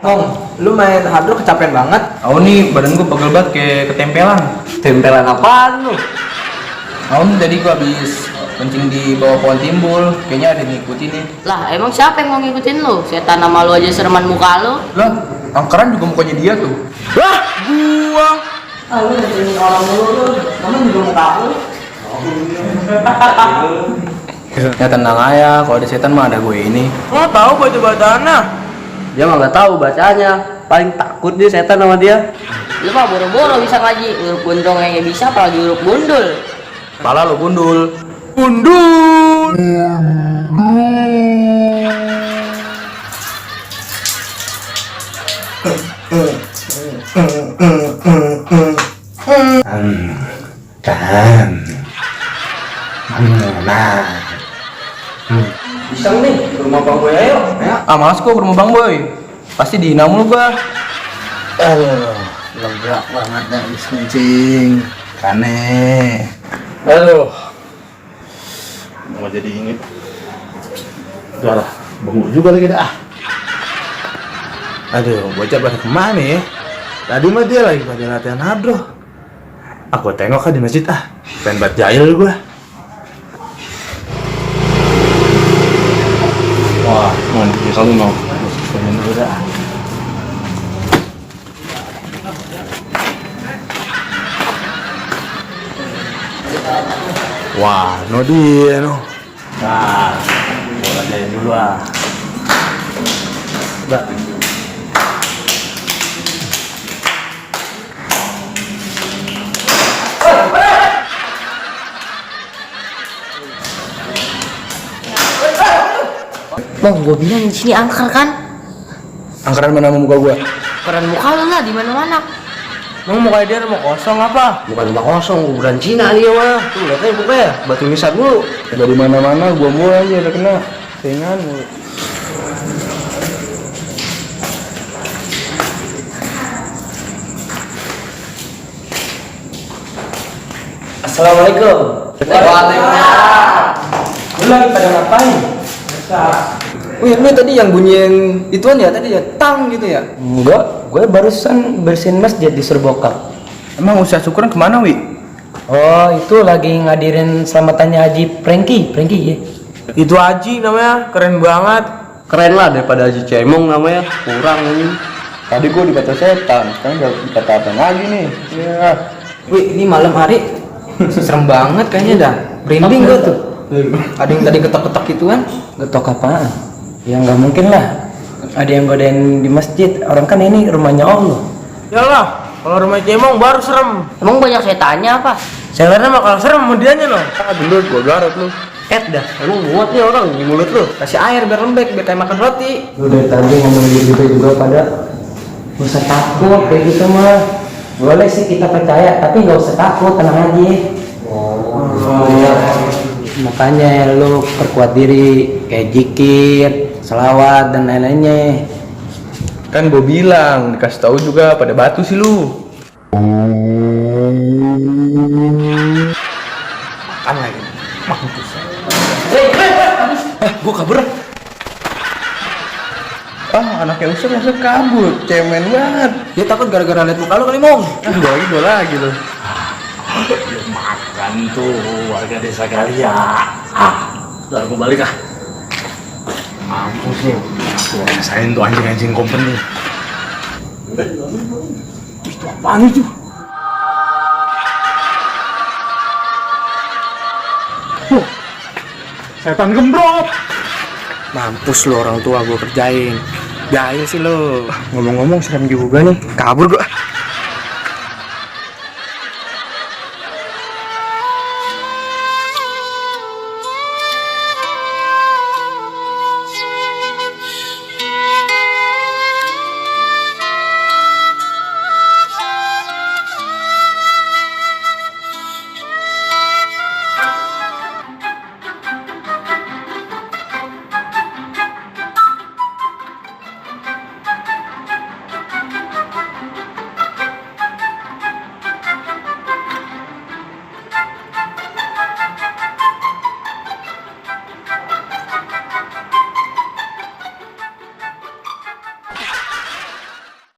Mong, lu main hard rock kecapean banget. Aku nih badan gue pegel banget kayak ketempelan. Tempelan apaan lu? Aku nih tadi gue habis kencing di bawah pohon timbul. Kayaknya ada yang ngikutin nih. Lah, emang siapa yang mau ngikutin lu? Setan nama lu aja sereman muka lu. Lah, angkeran juga mukanya dia tuh. Wah, gua. Ah, lu ngikutin orang mulu lu. Kamu juga muka lu. Ya tenang aja, kalau ada setan mah ada gue ini. Nggak tahu baca-bacanya. Dia mah nggak tahu bacanya, paling takut dia setan sama dia. Lu mah boro-boro bisa ngaji, huruf gundong yang bisa apalagi huruf gundul. Kepala lo gundul. Gundul. Bisa nih, ke rumah Bang Boy ayo. Ah, males gua ke rumah Bang Boy. Pasti dihina mulu gua. Aduh, lega banget nih habis kencing. Aneh. Aduh, mau jadi inget. Udah lah, bengong juga lagi dah. Aduh, bocah pada kemana ya? Tadi mah dia lagi pada latihan hadroh. Aku tengok kan di masjid pengen buat jahil gua. Wah, man, ya kalau mau. Pengen dulu dah. Wah, no dia no. Nah, bola jalan dulu Mbak. Bang, gua bilang di sini angker kan? Angkeran mana sama muka gua? Keren muka lu lah di mana-mana. Emang mukanya dia rumah kosong apa? Bukan rumah kosong, kuburan Cina dia mah. Tuh lihat aja mukanya, batu nisan mulu. Dari mana-mana gua mulu aja udah kena saingan mulu. Assalamualaikum. Waalaikumsalam. Lu lagi pada ngapain? Wih, lu tadi yang bunyiin ituan ya tadi ya, tang gitu ya? Enggak, gue barusan bersihin masjid di Serbokap. Emang usaha syukuran kemana, Wi? Oh, itu lagi ngadirin selamatannya Haji Prengki ya. Itu Haji namanya, keren banget. Keren lah daripada Haji Cemong namanya, kurang ini. Tadi gua dikata setan, sekarang udah dikata apa lagi nih? Iya. Wih, ini malam hari serem banget kayaknya dah. Merinding gua tuh. Ada yang tadi ketok-ketok gitu kan? Getok apaan? Ya nggak mungkin lah. Ada yang godain di masjid. Orang kan ini rumahnya Allah. Yalah, kalau rumah Cemong baru serem. Emang banyak setannya apa? Saya lihatnya mah kalau serem sama dianya loh. Gendut gua garot lu. Dah, Emang muat nih orang di mulut lu. kasih air biar lembek, biar kayak makan roti. Lu dari tadi ngomong gitu juga pada nggak usah takut kayak gitu mah. Boleh sih kita percaya, tapi nggak usah takut, tenang aja. Iya. Makanya lu perkuat diri kayak zikir, selawat dan lain-lainnya. Kan gua bilang, dikasih tahu juga pada batu sih lu. Makan lagi. Mampus. Gua kabur. Anaknya usah masuk kabur, cemen banget. Dia takut gara-gara liat muka lu kali, Mong. Dua lagi lu. makan tuh warga desa kalian. Udah aku balik Mampus lu. Gua rasain tuh anjing-anjing company. Itu apaan itu? Setan gembrot. Mampus lu orang tua gua kerjain. Jahil sih lu. Ngomong-ngomong serem juga nih. Kabur gua.